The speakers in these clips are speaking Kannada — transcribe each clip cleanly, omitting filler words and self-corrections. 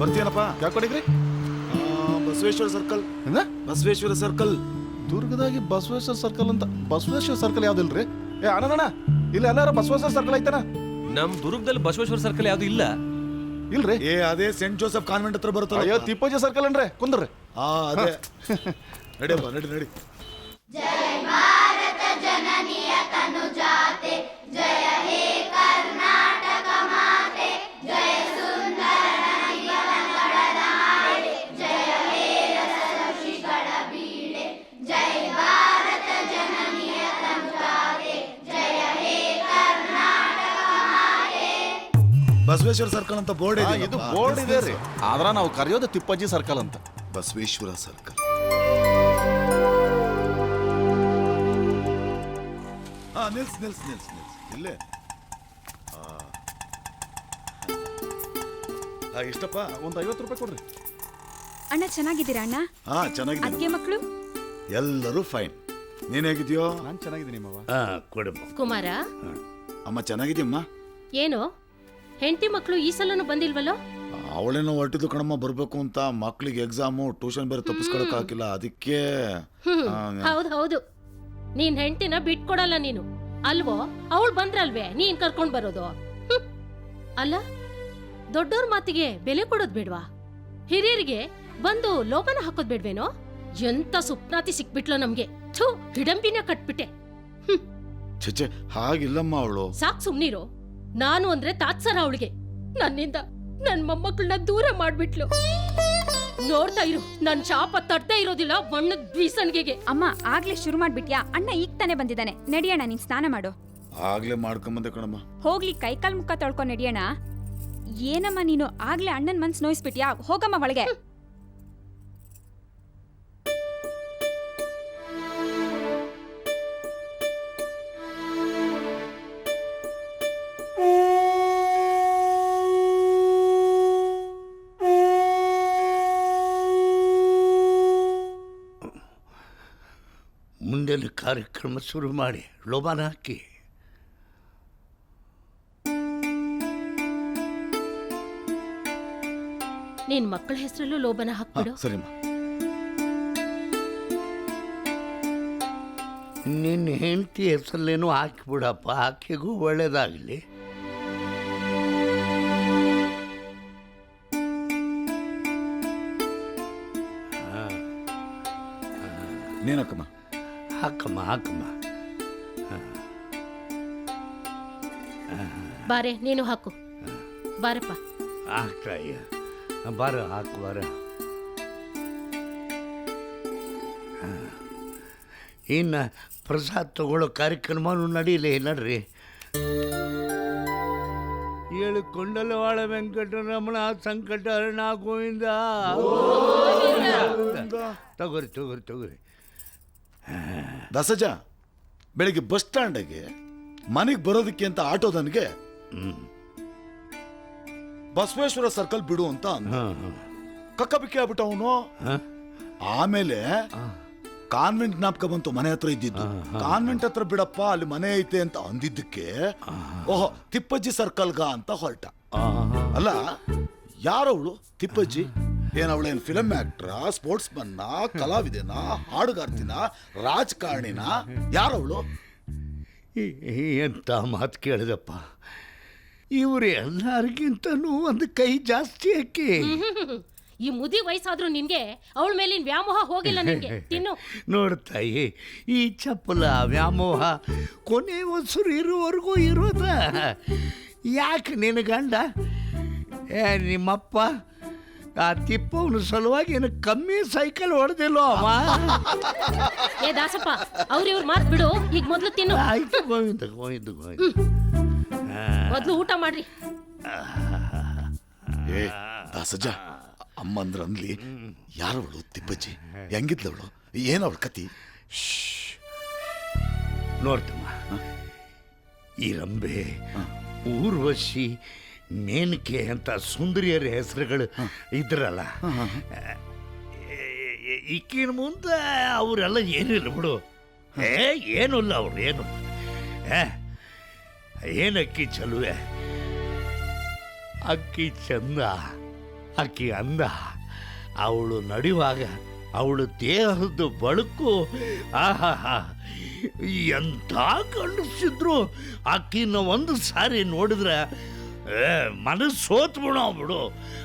ಬರ್ತೀಯನಪ್ಪ? ಯಾಕೆ ಕೊಡಿಗ್ರಿ? ಬಸವೇಶ್ವರ ಸರ್ಕಲ್. ಬಸವೇಶ್ವರ ಸರ್ಕಲ್. ದುರ್ಗದಾಗಿ ಬಸವೇಶ್ವರ ಸರ್ಕಲ್ ಅಂತ. ಬಸವೇಶ್ವರ ಸರ್ಕಲ್ ಯಾವ್ದಿಲ್ರಿ? ಅಣ್ಣ ಇಲ್ಲಿ ಎಲ್ಲಾರ ಬಸವೇಶ್ವರ ಸರ್ಕಲ್ ಐತನ? ನಮ್ ದುರ್ಗದಲ್ಲಿ ಬಸವೇಶ್ವರ ಸರ್ಕಲ್ ಯಾವ್ದು ಇಲ್ಲ. ಇಲ್ರಿ? ಅದೇ ಸೆಂಟ್ ಜೋಸೆಫ್ ಕಾನ್ವೆಂಟ್ ಹತ್ರ ಬರುತ್ತಲ್ಲ. ಅಯ್ಯೋ, ತಿಪ್ಪಜ್ಜಿ ಸರ್ಕಲ್ ಅನ್ರಿ. ಕುಂದ್ರಿ. ಅದೇ ನಡಿಯಪ್ಪ, ನಡಿ. ಜಯ ಭಾರತ ಜನನಿಯ ತನುಜಾತೆ, ಜಯ ಹೇ ಕರ್ನಾಟಕ ಮಾತೆ, ಜಯ ಸುಂದರ ನದಿಗಳ ನಾಡೆ, ಜಯ ಹೇ ರಸಋಷಿಗಳ ಬೀಡೆ. ಜಯ ಭಾರತ ಜನನಿಯ ತನುಜಾತೆ, ಜಯ ಹೇ ಕರ್ನಾಟಕ ಮಾತೆ. ಬಸವೇಶ್ವರ ಸರ್ಕಲ್ ಅಂತ ಬೋರ್ಡ್ ಇದೆ. ಇದು ಬೋರ್ಡ್ ಇದೆ ರೀ, ಆದ್ರ ನಾವು ಕರೆಯೋದು ತಿಪ್ಪಜ್ಜಿ ಸರ್ಕಲ್ ಅಂತ. ಬಸವೇಶ್ವರ ಸರ್ಕಲ್. ನಿಲ್ಸ್ ಇಲ್ಲೇ. ಎಷ್ಟಪ್ಪ? ಒಂದು 50 ರೂಪಾಯಿ ಕೊಡ್ರಿ. ಅಣ್ಣ ಚೆನ್ನಾಗಿದ್ದೀರಾ ಅಣ್ಣ? ಚೆನ್ನಾಗಿದೆ. ಅದ್ಕೆ ಮಕ್ಕಳು ಎಲ್ಲರೂ ಫೈನ್. ನೀನ್ ಹೇಗಿದ್ಯೋ? ನಾನು ಚೆನ್ನಾಗಿದ್ದೀನಿ ಮಾವ. ಕೊಡಮ್ಮ. ಕುಮಾರ, ಅಮ್ಮ ಚೆನ್ನಾಗಿದ್ಯಮ್ಮ? ಏನು ಹೆಂಡತಿ ಮಕ್ಕಳು ಈ ಸಲನು ಬಂದಿಲ್ವಲ್ಲೋ? ಅವಳೇನೋ ಹೊರಟಿದ್ದು ಕಣಮ್ಮ, ಬರ್ಬೇಕು ಅಂತ. ಮಕ್ಳಿಗೆ ಎಕ್ಸಾಮು, ಟ್ಯೂಷನ್ ಬೇರೆ ತಪ್ಪಿಸ್ಕೊಳಕ್ ಹಾಕಿಲ್ಲ, ಅದಕ್ಕೆ. ಹೌದು, ನೀನ್ ಹೆಂಡತಿನ ಬಿಟ್ಕೊಡಲ್ಲ ನೀನು ಅಲ್ವೋ? ಅವಳು ಬಂದ್ರಲ್ವೇ ನೀನ್ ಕರ್ಕೊಂಡ್ ಬರೋದು. ಅಲ್ಲ, ದೊಡ್ಡೋರ್ ಮಾತಿಗೆ ಬೆಲೆ ಕೊಡೋದ್ ಬೇಡ್ವಾ? ಹಿರಿಯರಿಗೆ ಬಂದು ಲೋಪನ ಹಾಕೋದ್ ಬೇಡ್ವೇನೋ? ಎಂತ ಸುಪ್ನಾತಿ ಸಿಕ್ಬಿಟ್ಲೋ ನಮ್ಗೆ. ಥೂ, ಹಿಡಂಬಿನ ಕಟ್ಬಿಟ್ಟೆ. ಚೇಚೆ, ಹಾಗಿಲ್ಲಮ್ಮ ಅವಳು. ಸಾಕ್ ಸುಮ್ನಿರು. ನಾನು ಅಂದ್ರೆ ತಾತ್ಸರ ಅವಳಿಗೆ. ನನ್ನಿಂದ ನನ್ ಮೊಮ್ಮಕ್ಕಳನ್ನ ದೂರ ಮಾಡ್ಬಿಟ್ಲು. ನೋಡ್ತಾ ಇರು, ನನ್ ಶಾಪ ತಡ್ತಾ ಇರೋದಿಲ್ಲ ಬಣ್ಣದ ಬೀಸನ್ಗೆಗೆ. ಅಮ್ಮ ಆಗ್ಲೇ ಶುರು ಮಾಡ್ಬಿಟ್ಯಾ? ಅಣ್ಣ ಈಗ ತಾನೇ ಬಂದಿದ್ದಾನೆ. ನಡಿಯಣ್ಣ, ನೀನ್ ಸ್ನಾನ ಮಾಡು. ಆಗ್ಲೇ ಮಾಡ್ಕೊಂಬಂದೆ ಕಣಮ್ಮ. ಹೋಗ್ಲಿ, ಕೈಕಾಲ್ ಮುಖ ತೊಳ್ಕೊಂಡ್ ನಡಿಯಣ್ಣ. ಏನಮ್ಮ ನೀನು ಆಗ್ಲೇ ಅಣ್ಣನ್ ಮನ್ಸ್ ನೋಯಿಸ್ಬಿಟ್ಯಾ? ಹೋಗಮ್ಮ ಒಳಗೆ. ಮುಂದಿನ ಕಾರ್ಯಕ್ರಮ ಶುರು ಮಾಡಿ ಲೋಬಾನ ಹಾಕಿ. ನಿನ್ ಮಕ್ಕಳ ಹೆಸರಲ್ಲೂ ಲೋಬನ ಹಾಕ್ಬಿಡು. ಸರಿಮ್ಮ. ನಿನ್ನ ಹೆಂಡತಿ ಹೆಸರಲ್ಲೇನೋ ಹಾಕಿಬಿಡಪ್ಪ, ಆಕೆಗೂ ಒಳ್ಳೇದಾಗಲಿ. ನೀನಕ್ಕಮ್ಮ. ಹಾಕಮ್ಮ. ಬಾರೆ, ನೀನು ಹಾಕು. ಬಾರಪ್ಪ. ಹಾಕ್ತಾಯ್ಯ, ಬಾರ ಹಾಕು, ಬಾರ. ಇನ್ನು ಪ್ರಸಾದ್ ತಗೊಳ್ಳೋ ಕಾರ್ಯಕ್ರಮನೂ ನಡೀಲಿ, ನಡ್ರಿ. ಹೇಳಿಕೊಂಡಲವಾಳ ವೆಂಕಟರಮಣ ಸಂಕಟಹರಣ ಗೋವಿಂದ. ತಗೋರಿ. ದಸಜ, ಬೆಳಿಗ್ಗೆ ಬಸ್ ಸ್ಟ್ಯಾಂಡಿಗೆ ಮನೆಗೆ ಬರೋದಕ್ಕೆ ಅಂತ ಆಟೋದನ್ಗೆ ಬಸವೇಶ್ವರ ಸರ್ಕಲ್ ಬಿಡು ಅಂತ ಕಕ್ಕ ಬಿಕ್ಕಿ ಆಗ್ಬಿಟ್ಟ ಅವನು. ಆಮೇಲೆ ಕಾನ್ವೆಂಟ್ ಜ್ಞಾಪಕ ಬಂತು, ಮನೆ ಹತ್ರ ಇದ್ದಿದ್ದು. ಕಾನ್ವೆಂಟ್ ಹತ್ರ ಬಿಡಪ್ಪ, ಅಲ್ಲಿ ಮನೆ ಐತೆ ಅಂತ ಅಂದಿದ್ದಕ್ಕೆ ಓಹೋ ತಿಪ್ಪಜ್ಜಿ ಸರ್ಕಲ್ಗ ಅಂತ ಹೊರಟ. ಅಲ್ಲ, ಯಾರವಳು ತಿಪ್ಪಜ್ಜಿ? ಏನವಳೇನ್ ಫಿಲಂ ಆಕ್ಟ್ರ, ಸ್ಪೋರ್ಟ್ಸ್ ಮನ್ನ, ಕಲಾವಿದೆನ, ಹಾಡುಗಾರ್ತಿನ, ರಾಜಕಾರಣಿನ? ಯಾರವಳು? ಎಂತ ಮಾತು ಕೇಳಿದಪ್ಪ. ಇವ್ರು ಎಲ್ಲರಿಗಿಂತನೂ ಒಂದು ಕೈ ಜಾಸ್ತಿ ಹಾಕಿ. ಈ ಮುದಿ ವಯಸ್ಸಾದ್ರೂ ನಿನ್ಗೆ ಅವಳ ಮೇಲಿನ ವ್ಯಾಮೋಹ ಹೋಗಿಲ್ಲ ನಿನ್ಗೆ. ತಿನ್ನು. ನೋಡ್ತಾಯಿ, ಈ ಚಪ್ಪಲ ವ್ಯಾಮೋಹ ಕೊನೆ ಉಸಿರು ಇರುವವರೆಗೂ ಇರೋದ. ಯಾಕೆ ನಿನ್ನ ಗಂಡ ನಿಮ್ಮಪ್ಪ ಆ ತಿಪ್ಪವನ ಸಲುವಾಗಿ ಏನು ಕಮ್ಮಿ ಸೈಕಲ್ ಹೊಡೆದಿಲ್ಲೋ ಅವ? ಏ ದಾಸಪ್ಪ, ಅವ್ರಿವ್ರು ಮಾತ್ ಬಿಡು. ಈಗ ಮೊದ್ಲು ತಿನ್ನು. ಆಯ್ತು, ಗೋವಿಂದ. ಮೊದ್ಲು ಊಟ ಮಾಡ್ರಿ. ಏ ದಾಸಜ್ಜ, ಅಮ್ಮಂದ್ರ ಅನ್ಲಿ, ಯಾರವಳು ತಿಪ್ಪಜ್ಜಿ? ಹೆಂಗಿದ್ಲವಳು? ಏನವಳ ಕತಿ? ನೋಡ್ತಮ್ಮ, ಈ ರಂಬೆ, ಊರ್ವಶಿ, ಮೇನಕೆ ಅಂತ ಸುಂದರಿಯರ ಹೆಸರುಗಳು ಇದ್ರಲ್ಲ, ಈಕಿನ ಮುಂದೆ ಅವರೆಲ್ಲ ಏನಿಲ್ಲ ಬಿಡು. ಏನೂ ಇಲ್ಲ ಅವ್ರು, ಏನು ಏನಕ್ಕಿ ಚಲುವೆ, ಅಕ್ಕಿ ಚಂದ, ಆಕಿ ಅಂದ ಅವಳು ನಡೆಯುವಾಗ ಅವಳು ದೇಹದ ಬಳುಕು ಆಹಾ ಎಂಥ ಗಂಡಸಿದ್ರು ಆಕಿನ ಒಂದು ಸಾರಿ ನೋಡಿದ್ರೆ ಮನಸ್ಸು ಸೋತ್ ಬಿಡು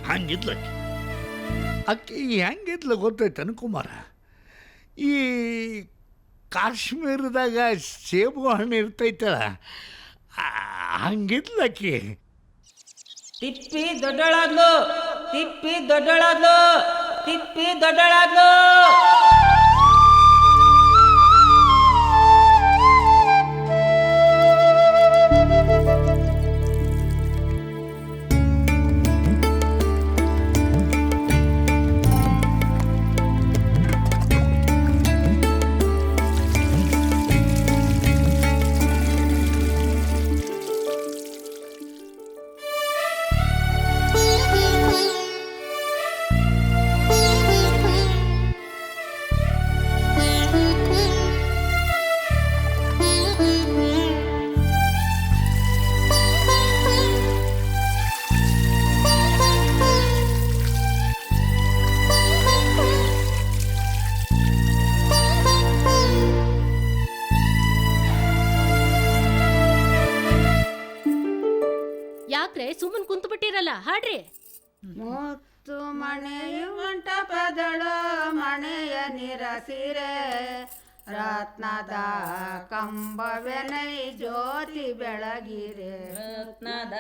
ಹಂಗಿದ್ಲ ಆಕಿ ಹೆಂಗಿದ್ಲ ಗೊತ್ತೈತನ ಕುಮಾರ, ಈ ಕಾಶ್ಮೀರದಾಗ ಸೇಬು ಹಣ್ಣು ಇರ್ತೈತಲ್ಲ ಹಂಗಿದ್ಲಕ್ಕಿ. ತಿಪ್ಪಿ ದೊಡ್ಡಳಾದ್ಲು, ತಿಪ್ಪಿ ದೊಡ್ಡಳಾದ್ಲು, ತಿಪ್ಪಿ ದೊಡ್ಡಳಾದ್ಲು. ಯಾಕ್ರೆ ಸುಮ್ಮನ್ ಕುಂತು ಬಿಟ್ಟಿರಲ್ಲ, ಹಾಡ್ರಿ. ಮುತ್ತು ಮಣೆಯ ಮಂಟಪದಳು ಮಣೆಯ ನಿರಸಿರೆ ರತ್ನದ ಕಂಬವೆನೈ ಜ್ಯೋತಿ ಬೆಳಗಿರೆ, ರತ್ನದ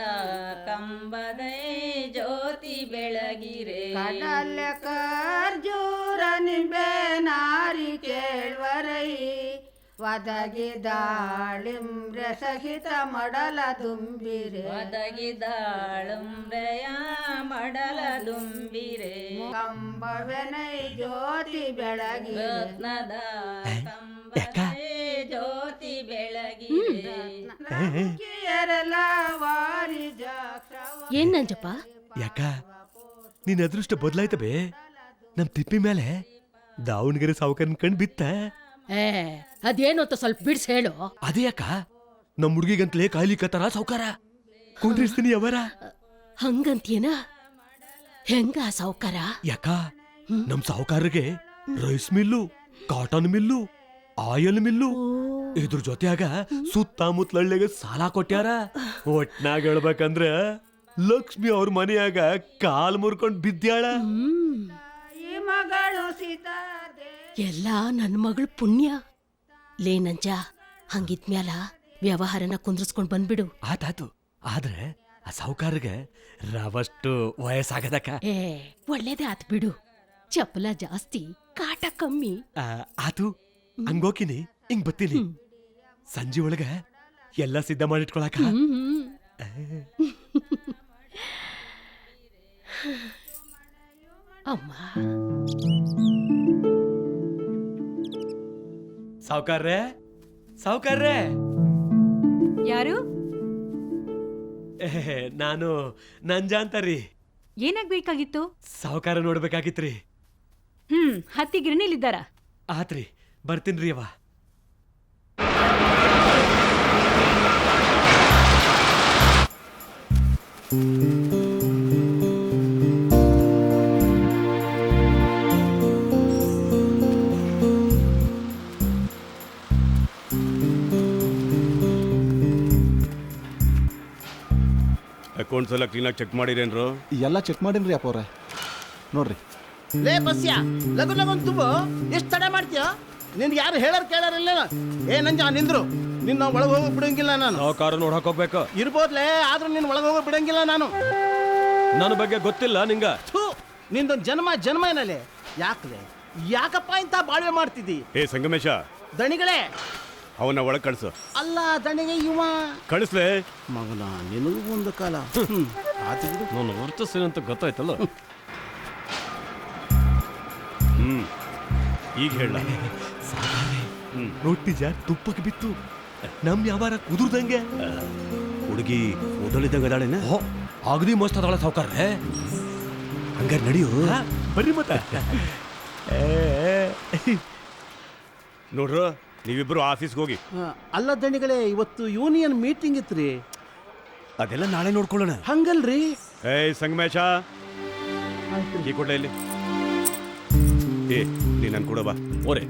ಕಂಬದೈ ಜ್ಯೋತಿ ಬೆಳಗಿರೆ. ಕಡಲ ಖರ್ಜೂರ ನಿಂಬೆ ನಾರಿ ಕೇಳ್ವರೈ ಒದಗಿದಾಳಿಂಬ್ರೆ ಸಹಿತ ಮಡಲ ದುಂಬಿರೆ, ಒದಗಿದಾಳುಂಬ್ರೆಯ ಮಡಲ ದುಂಬಿರೆ. ಕಂಬವೆನೈ ಜ್ಯೋತಿ ಬೆಳಗಿರೆ, ರತ್ನದ ಕಂಬದೈ ಜ್ಯೋತಿ ಬೆಳಗಿರೆ. ಕೇರಳ ವಾರಿ ಜಾಕ್ಷವ. ಏನ್ ನಂಜಪ್ಪ? ಯಾಕ ನಿನ್ನ ಅದೃಷ್ಟ ಬದಲಾಯ್ತ ಬೇ. ನಮ್ ತಿಪ್ಪಿ ಮೇಲೆ ದಾವಣಗೆರೆ ಸಾವುಕಾರನ್ ಕಂಡು ಬಿತ್ತ. ಅದೇನು ಅಂತ ಸ್ವಲ್ಪ ಬಿಡ್ಸ್ ಹೇಳು. ಅದೇ ಯಾಕ ನಮ್ ಹುಡುಗಿಗಂತಲೇ ಕಾಯ್ಲಿಕತ್ತಾರ ಸಾವುಕಾರ. ಕುಂದ್ರಿಸ್ತೀನಿ ಅವರ. ಹಂಗಂತೇನ? ಹೆಂಗ ಸಾವ್ಕಾರ? ಯಾಕ ನಮ್ ಸಾವುಕಾರರಿಗೆ rice mill, cotton mill, oil mill ಇದ್ರ ಜೊತೆಯಾಗ ಸುತ್ತಮುತ್ತಲಳ್ಳಿಗೆ ಸಾಲ ಕೊಟ್ಯಾರ. ಒಟ್ನಾಗ ಹೇಳ್ಬೇಕಂದ್ರ ಲಕ್ಷ್ಮಿ ಅವ್ರ ಮನೆಯಾಗ ಕಾಲ್ ಮುರ್ಕೊಂಡ್ ಬಿದ್ದ್ಯಾಳ. ಈ ಮಗಳು ಸೀತಾದೆ ಎಲ್ಲ ನನ್ ಮಗಳು ಪುಣ್ಯ. ಲೇ ನಂಜ, ಹಂಗಿದ್ಮ್ಯಾಲ ವ್ಯವಹಾರನ ಕುಂದ್ರಸ್ಕೊಂಡ್ ಬಂದ್ಬಿಡು. ಆತಾತು. ಆದ್ರೆ ಆ ಸಾವುಕಾರಗೆ ರವಷ್ಟು ವಯಸ್ಸಾಗದಕ್ಕ. ಒಳ್ಳೇದೇ ಆತ್ ಬಿಡು. ಚಪಲ ಜಾಸ್ತಿ, ಕಾಟ ಕಮ್ಮಿ. ಆತು, ಹಂಗೋಕಿನಿ, ಹಿಂಗ್ ಬತ್ತೀನಿ. ಸಂಜೆ ಒಳಗ ಎಲ್ಲ ಸಿದ್ಧ ಮಾಡಿಟ್ಕೊಳಕ. ಅಮ್ಮ, ಸಾವುಕಾರ್ರೆ, ಸಾವುಕಾರ್ರೆ. ಯಾರು? ನಾನು ನಂಜ ಅಂತಾರಿ. ಏನಾಗ್ಬೇಕಾಗಿತ್ತು? ಸಾವುಕಾರ ನೋಡ್ಬೇಕಾಗಿತ್ರಿ. ಹತ್ತಿ ಗಿರಣಿಲಿದ್ದಾರ? ಆತ್ರಿ, ಬರ್ತೀನ್ರಿ ಅವ. ಅಕೌಂಟ್ಸ್ ಎಲ್ಲ ಕ್ಲೀನಾಗಿ ಚೆಕ್ ಮಾಡಿರೇನ್ರು? ಎಲ್ಲ ಚೆಕ್ ಮಾಡೀನ್ರಿ ಅಪ್ಪ ಅವ್ರೆ. ನೋಡ್ರಿ. ಲೇ ಬಸ್ಯ, ಲಗು ಲಗುನ್ ತುಂಬು. ಎಷ್ಟು ತಡ ಮಾಡ್ತೀಯ? ನಿನ್ಗೆ ಯಾರು ಹೇಳೋರು ಕೇಳೋರಿಲ್ಲ. ಏ ನಂಜ ನಿಂದ್ರು, ನಿನ್ನ ಒಳಗೆ ಹೋಗಿ ಬಿಡಂಗಿಲ್ಲ ನಾನು. ಸಾವುಕಾರ ನೋಡಕ್ ಹೋಗ್ಬೇಕು. ಇರ್ಬೋದ್ಲೇ, ಆದ್ರೂ ನಿನ್ನ ಒಳಗೆ ಹೋಗಿ ಬಿಡಂಗಿಲ್ಲ ನಾನು. ನನ್ನ ಬಗ್ಗೆ ಗೊತ್ತಿಲ್ಲ ನಿಂಗ? ನಿಂದೊಂದು ಜನ್ಮ ಏನಲ್ಲೇ. ಯಾಕಲೆ, ಯಾಕಪ್ಪ ಇಂತ ಬಾಳ್ವೆ ಮಾಡ್ತಿದ್ದಿ? ಏ ಸಂಗಮೇಶ, ದಣಿಗಳೇ ಅವನ್ನ ಒಳಗೆ ಕಳ್ಸು. ಅಲ್ಲ ದಣಿಗೆ ಇವ ಕಳಿಸ್ಲೆ ಮಗನ. ನಿನಗೂ ಒಂದು ಕಾಲ ಆತು ಬಿಡು. ನಾನು ವರ್ತಿಸ್ತೀನಂತ ಗೊತ್ತಾಯ್ತಲ್ಲ. ಈಗ ಹೇಳ. ರೊಟ್ಟಿ ಜಾರ್ ತುಪ್ಪಕ್ಕೆ ಬಿತ್ತು. ನಮ್ ವ್ಯಾಪಾರ ಕುದುರ್ದಂಗೆ. ಹುಡುಗಿ ಓದಲಿದ್ದಂಗ ಅದಾಳೇನ? ಅಗದಿ ಮಸ್ತ್ ಅದಾಳ ಸಾವುಕಾರ್ರೆ. ಹಂಗಾರೆ ನಡೆಯು. ಬರ್ರಿ ಮತ್ತ. ನೋಡ್ರ, ನೀವಿಬ್ರು ಆಫೀಸ್ಗೆ ಹೋಗಿ. ಅಲ್ಲ ದಣಿಗಳೇ, ಇವತ್ತು ಯೂನಿಯನ್ ಮೀಟಿಂಗ್ ಇತ್ರಿ. ಅದೆಲ್ಲ ನಾಳೆ ನೋಡ್ಕೊಳ್ಳೋಣ. ಹಂಗಲ್ರಿ. ಏಯ್ ಸಂಗಮೇಶ, ಹೋಗ್ತೀನಿ. ಕೀ ಕೊಡ್ಲೇ ಇಲ್ಲಿ. ಏ ನೀ ನನ್ ಕೂಡ ಬಾ. ಓರೆ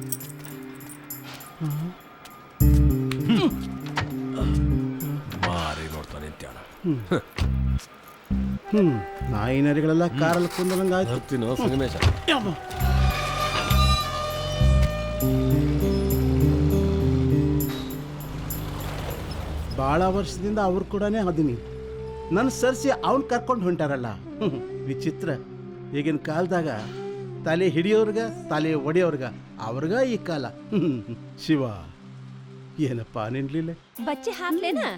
ಮಾರಿ ನೋಡ್ತಾನೆ ಅಂತ್ಯಾಳ. ನಾಯಿ ನರಿಗಳೆಲ್ಲ ಕಾರಲ್ಲಿ ಕುಂದಂಗಾಯ್ತು. ಬರ್ತೀನೋ ಸಂಗಮೇಶ. ಭಾಳ ವರ್ಷದಿಂದ ಅವ್ರು ಕೂಡ ಅದೀನಿ. ನನ್ನ ಸರ್ಸಿ ಅವ್ನು ಕರ್ಕೊಂಡು ಹೊಂಟಾರಲ್ಲ. ವಿಚಿತ್ರ. ಈಗಿನ ಕಾಲದಾಗ ತಲೆ ಹಿಡಿಯೋರ್ಗ ತಲೆ ಒಡೆಯೋರ್ಗ ಅವ್ರಿಗ ಈ ಕಾಲ. ಶಿವ ಏನಪ್ಪ ನಿನ್ಲಿಲ್ಲ. ಬಚ್ಚೆ ಹಾಕ್ಲೇನಾ?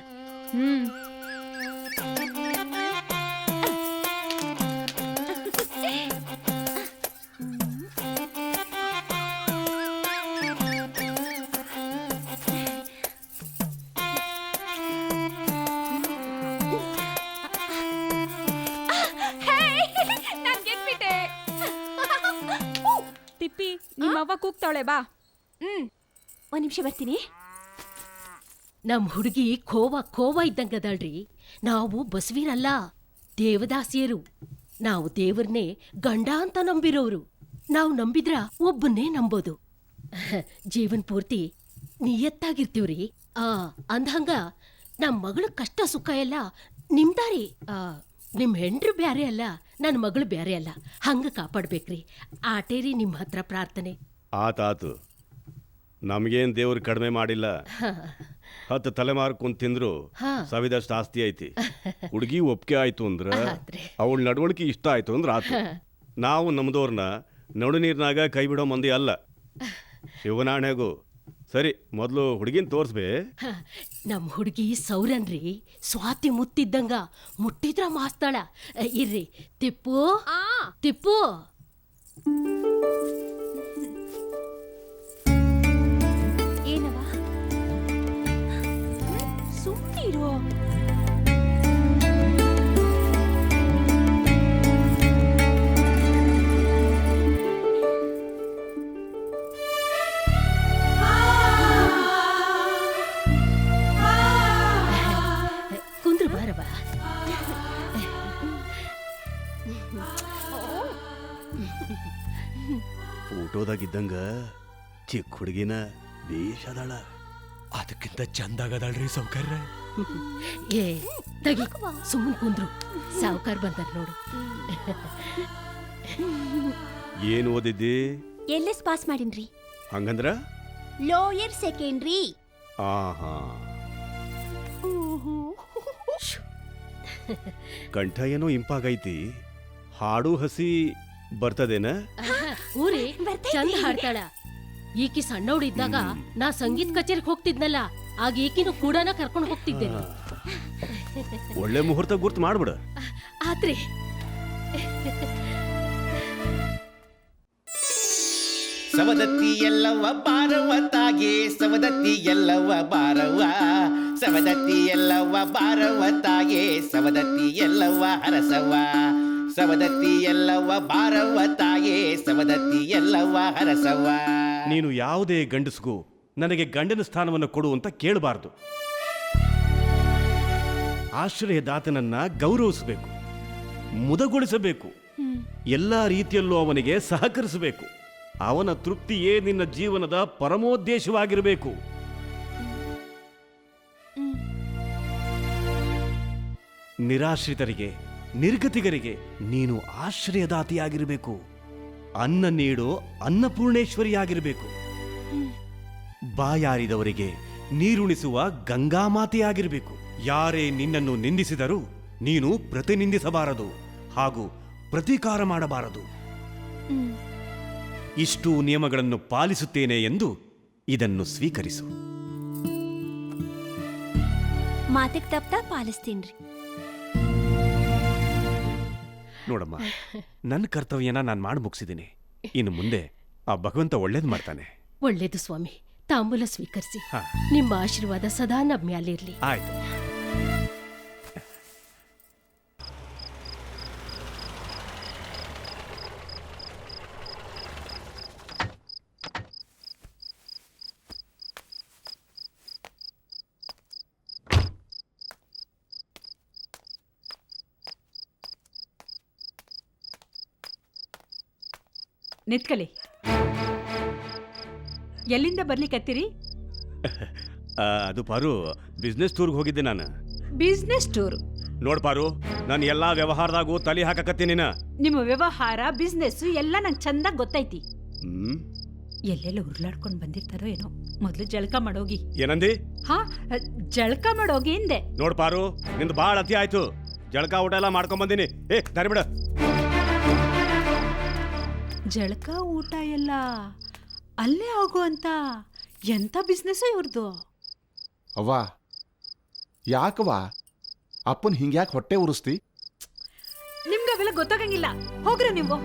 ಹ್ಮ್. ತಿಪ್ಪಿ ನಿಮ್ಮವ್ವ ಕೂಗ್ತಾಳೆ ಬಾ. ಒಂದ್ ನಿಮಿಷ ಬರ್ತೀನಿ. ನಮ್ ಹುಡುಗಿ ಖೋವ ಇದ್ದಂಗದಳ್ರಿ. ನಾವು ಬಸವೀರಲ್ಲ, ದೇವದಾಸಿಯರು. ನಾವು ದೇವ್ರನ್ನೇ ಗಂಡ ಅಂತ ನಂಬಿರೋರು. ನಾವು ನಂಬಿದ್ರ ಒಬ್ಬನ್ನೇ ನಂಬೋದು. ಜೀವನ್ ಪೂರ್ತಿ ನಿಯತ್ತಾಗಿರ್ತೀವ್ರಿ. ಅಂದ್ಹಂಗ ನಮ್ ಮಗಳ ಕಷ್ಟ ಸುಖ ಎಲ್ಲ ನಿಮ್ದಾರಿ. ನಿಮ್ ಹೆಂಡ್ರು ಬ್ಯಾರೆ ಅಲ್ಲ, ನನ್ನ ಮಗಳು ಬ್ಯಾರೆ ಅಲ್ಲ. ಹಂಗ ಕಾಪಾಡ್ಬೇಕ್ರಿ. ಆಟೇರಿ ನಿಮ್ ಹತ್ರ ಪ್ರಾರ್ಥನೆ. ಆತಾತು. ನಮ್ಗೇನ್ ದೇವ್ರು ಕಡಿಮೆ ಮಾಡಿಲ್ಲ. 10 ತಲೆಮಾರು ಕುಂತ್ ತಿಂದ್ರು ಸವಿದಷ್ಟು ಆಸ್ತಿ ಐತಿ. ಹುಡುಗಿ ಒಪ್ಪಿಗೆ ಆಯ್ತು ಅಂದ್ರ, ಅವಳ ನಡವಳಿಕೆ ಇಷ್ಟ ಆಯ್ತು ಅಂದ್ರ ಆತು. ನಾವು ನಮ್ದವ್ರನ್ನ ನಡು ನೀರ್ನಾಗ ಕೈ ಬಿಡೋ ಮಂದಿ ಅಲ್ಲ. ಶಿವನಾಣೆಗೂ. ಸರಿ, ಮೊದಲು ಹುಡುಗಿನ ತೋರ್ಸ್ಬೇ. ನಮ್ ಹುಡುಗಿ ಸೌರನ್ರಿ, ಸ್ವಾತಿ ಮುತ್ತಿದ್ದಂಗ. ಮುಟ್ಟಿದ್ರ ಮಾಸ್ತಾಳ. ಇರ್ರಿ ತಿಪ್ಪು, ತಿಪ್ಪು. ಏನವ ಸುಮ್ಮನಿರೋ. ಕುಂದ್ರು ಬಾರವ. ಫೋಟೋದಾಗಿದ್ದಂಗ ಚಿಕ್ಕ ಹುಡುಗಿನ ಬೇಷದಾಳ. ಅದಕ್ಕಿಂತ ಚಂದಾಗದಾಳ್ರಿ ಸೌಕರ್ಯ. ಏ ತಗಿ, ಸುಮ್ಮನ್ ಕುಂದ್ರು. ಸಾವುಕಾರ್ ಬಂದಾರ ನೋಡು. ಏನ್ ಓದಿದ್ದಿ? LS ಪಾಸ್ ಮಾಡಿನ್ರಿ. ಹಂಗಂದ್ರ ಲೋಯರ್ ಸೆಕೆಂಡ್ರಿ. ಆಹಾ. ಕಂಠ ಏನೋ ಇಂಪಾಗೈತಿ. ಹಾಡು ಹಸಿ ಬರ್ತದೇನ? ಊರಿ ಚಂದ ಹಾಡ್ತಾಳ. ಈಕಿ ಸಣ್ಣವಳಿದ್ದಾಗ ನಾ ಸಂಗೀತ ಕಚೇರಿಗೆ ಹೋಗ್ತಿದ್ನಲ್ಲ, ಆಗ ಈಕಿನೂ ಕೂಡನ ಕರ್ಕೊಂಡು ಹೋಗ್ತಿದ್ದೇನೆ. ಒಳ್ಳೆ ಮುಹೂರ್ತ ಗುರ್ತು ಮಾಡ್ಬಿಡ. ಆತ್ರಿ. ಸವದತ್ತಿ ಎಲ್ಲವ್ವ ಬಾರವ್ವ ತಾಗೆ, ಸವದತ್ತಿ ಎಲ್ಲವ್ವ ಬಾರವ್ವ, ಸವದತ್ತಿ ಎಲ್ಲವ್ವ ಬಾರವ್ವ ತಾಗೆ, ಸವದತ್ತಿ ಎಲ್ಲವ್ವ ಹರಸವ್ವ, ಸವದತ್ತಿ ಎಲ್ಲವ್ವ ಬಾರವ್ವ ತಾಗೆ, ಸವದತ್ತಿ ಎಲ್ಲವ್ವ ಹರಸವ್ವ. ನೀನು ಯಾವುದೇ ಗಂಡಸ್ಗೂ ನನಗೆ ಗಂಡನ ಸ್ಥಾನವನ್ನು ಕೊಡು ಅಂತ ಕೇಳಬಾರ್ದು. ಆಶ್ರಯದಾತನನ್ನ ಗೌರವಿಸಬೇಕು, ಮುದಗೊಳಿಸಬೇಕು, ಎಲ್ಲ ರೀತಿಯಲ್ಲೂ ಅವನಿಗೆ ಸಹಕರಿಸಬೇಕು. ಅವನ ತೃಪ್ತಿಯೇ ನಿನ್ನ ಜೀವನದ ಪರಮೋದ್ದೇಶವಾಗಿರಬೇಕು. ನಿರಾಶ್ರಿತರಿಗೆ, ನಿರ್ಗತಿಗರಿಗೆ ನೀನು ಆಶ್ರಯದಾತಿಯಾಗಿರಬೇಕು. ಅನ್ನ ನೀಡೋ ಅನ್ನಪೂರ್ಣೇಶ್ವರಿಯಾಗಿರಬೇಕು. ಬಾಯಾರಿದವರಿಗೆ ನೀರುಣಿಸುವ ಗಂಗಾಮಾತೆಯಾಗಿರಬೇಕು. ಯಾರೇ ನಿನ್ನನ್ನು ನಿಂದಿಸಿದರೂ ನೀನು ಪ್ರತಿನಿಂದಿಸಬಾರದು ಹಾಗೂ ಪ್ರತೀಕಾರ ಮಾಡಬಾರದು. ಇಷ್ಟು ನಿಯಮಗಳನ್ನು ಪಾಲಿಸುತ್ತೇನೆ ಎಂದು ಇದನ್ನು ಸ್ವೀಕರಿಸು. ಮಾತಿಗೆ ತಪ್ಪ ಪಾಲಿಸ್ತೀನ್ರಿ. ನೋಡಮ್ಮ, ನನ್ನ ಕರ್ತವ್ಯನ ನಾನು ಮಾಡಿ ಮುಗಿಸಿದ್ದೀನಿ. ಇನ್ನು ಮುಂದೆ ಆ ಭಗವಂತ ಒಳ್ಳೇದು ಮಾಡ್ತಾನೆ. ಒಳ್ಳೇದು ಸ್ವಾಮಿ. ತಾಂಬೂಲ ಸ್ವೀಕರಿಸಿ. ನಿಮ್ಮ ಆಶೀರ್ವಾದ ಸದಾ ನಮ್ಮ ಮ್ಯಾಲಿರ್ಲಿ. ಆಯ್ತು. ನಿಂತ್ಕೊಳ್ಳಿ. ಎಲ್ಲಿಂದ ಬರ್ಲಿಕ್ಕತ್ತೀರಿ? ಅದು ಪಾರು, ಬಿಸ್ನೆಸ್ ಟೂರ್ಗೆ ಹೋಗಿದ್ದೆ ನಾನು. Business tour? ನೋಡ್ ಪಾರು, ನಾನು ಎಲ್ಲಾ ವ್ಯವಹಾರದಾಗೂ ತಲೆ ಹಾಕಕತ್ತೀನಿ. ನಿಮ್ಮ ವ್ಯವಹಾರ ಬಿಸ್ನೆಸ್ ಎಲ್ಲ ನಂಗೆ ಚಂದ ಗೊತ್ತೈತಿ. ಹ್ಮ್, ಎಲ್ಲೆಲ್ಲ ಉರುಳಾಡ್ಕೊಂಡು ಬಂದಿರ್ತಾರೋ ಏನೋ. ಮೊದಲು ಜಳಕ ಮಾಡೋಗಿ. ಏನಂದಿ? ಹಾ, ಜಳಕ ಮಾಡೋಗಿ ಎಂದೆ. ನೋಡ್ ಪಾರು, ನಿಂದು ಬಾಳ ಅತಿ ಆಯ್ತು. ಜಳಕ ಊಟ ಎಲ್ಲ ಮಾಡ್ಕೊಂಡ್ ಬಂದಿನಿ. ದಾರಿ ಬಿಡ. ಜಳಕ ಊಟ ಎಲ್ಲ ಅಲ್ಲೇ ಆಗುವಂತ ಎಂತ ಬಿಸ್ನೆಸ್ ಇವ್ರದ್ದು? ಅವ್ವ, ಯಾಕವ್ವ ಅಪ್ಪನ್ ಹಿಂಗ್ಯಾಕೆ ಹೊಟ್ಟೆ ಉರಿಸ್ತಿ? ನಿಮ್ಗೆ ಅವೆಲ್ಲ ಗೊತ್ತಾಗಂಗಿಲ್ಲ. ಹೋಗ್ರಿ ನೀವು.